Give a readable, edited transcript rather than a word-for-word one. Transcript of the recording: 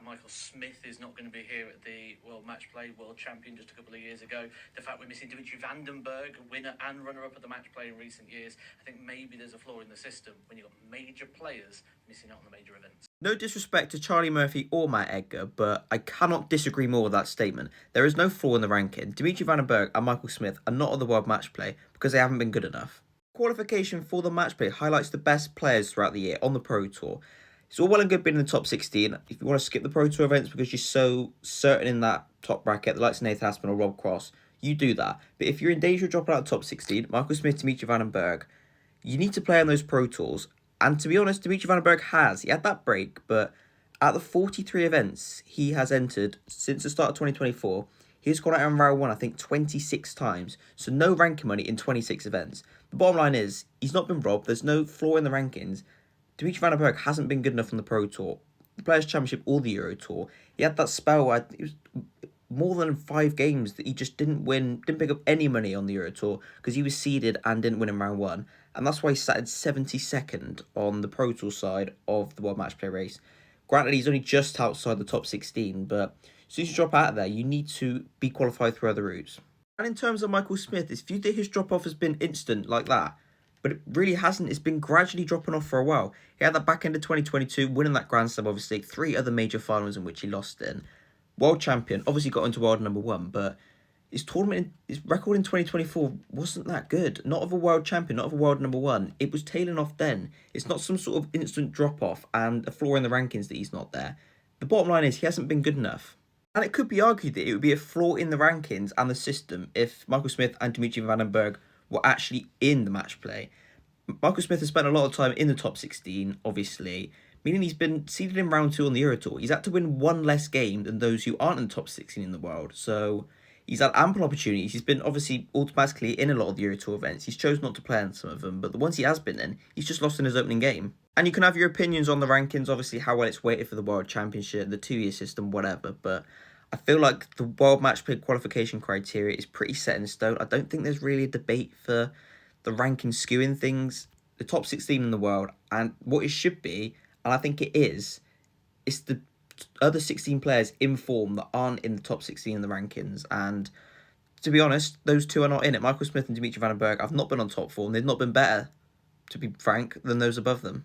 Michael Smith is not going to be here at the World Match Play, World Champion just a couple of years ago. The fact we're missing Dimitri van den Berg, winner and runner-up at the Match Play in recent years. I think maybe there's a flaw in the system when you've got major players missing out on the major events. No disrespect to Charlie Murphy or Matt Edgar, but I cannot disagree more with that statement. There is no flaw in the ranking. Dimitri van den Berg and Michael Smith are not on the World Match Play because they haven't been good enough. Qualification for the Match Play highlights the best players throughout the year on the Pro Tour. It's all well and good being in the top 16. If you want to skip the Pro Tour events because you're so certain in that top bracket, the likes of Nathan Aspin or Rob Cross, you do that. But if you're in danger of dropping out of the top 16, Michael Smith, Dimitri van den Berg, you need to play on those Pro Tours. And to be honest, Dimitri van den Berg has. He had that break, but at the 43 events he has entered since the start of 2024, he's gone out in round 1, I think, 26 times. So no ranking money in 26 events. The bottom line is, he's not been robbed. There's no flaw in the rankings. Dimitri van den Berg hasn't been good enough on the Pro Tour, the Players' Championship or the Euro Tour. He had that spell where it was more than 5 games that he just didn't win, didn't pick up any money on the Euro Tour because he was seeded and didn't win in round 1. And that's why he sat in 72nd on the Pro Tour side of the World Match Play race. Granted, he's only just outside the top 16, but as soon as you drop out of there, you need to be qualified through other routes. And in terms of Michael Smith, it's viewed that his drop-off has been instant like that. But it really hasn't. It's been gradually dropping off for a while. He had that back end of 2022, winning that Grand Slam, obviously. 3 other major finals in which he lost in. World champion, obviously got into world number 1, but his record in 2024 wasn't that good. Not of a world champion, not of a world number 1. It was tailing off then. It's not some sort of instant drop-off and a flaw in the rankings that he's not there. The bottom line is he hasn't been good enough. And it could be argued that it would be a flaw in the rankings and the system if Michael Smith and Dimitri van den Berg were actually in the Match Play. Michael Smith has spent a lot of time in the top 16, obviously, meaning he's been seeded in round 2 on the Euro Tour. He's had to win 1 less game than those who aren't in the top 16 in the world, so he's had ample opportunities. He's been obviously automatically in a lot of the Euro Tour events. He's chosen not to play in some of them, but the ones he has been in, he's just lost in his opening game. And you can have your opinions on the rankings, obviously how well it's weighted for the World Championship, the 2-year system, whatever, but I feel like the World Match Play qualification criteria is pretty set in stone. I don't think there's really a debate for the ranking skewing things. The top 16 in the world, and what it should be, and I think it is, it's the other 16 players in form that aren't in the top 16 in the rankings. And to be honest, those 2 are not in it. Michael Smith and Dimitri van den Berg have not been on top form. They've not been better, to be frank, than those above them.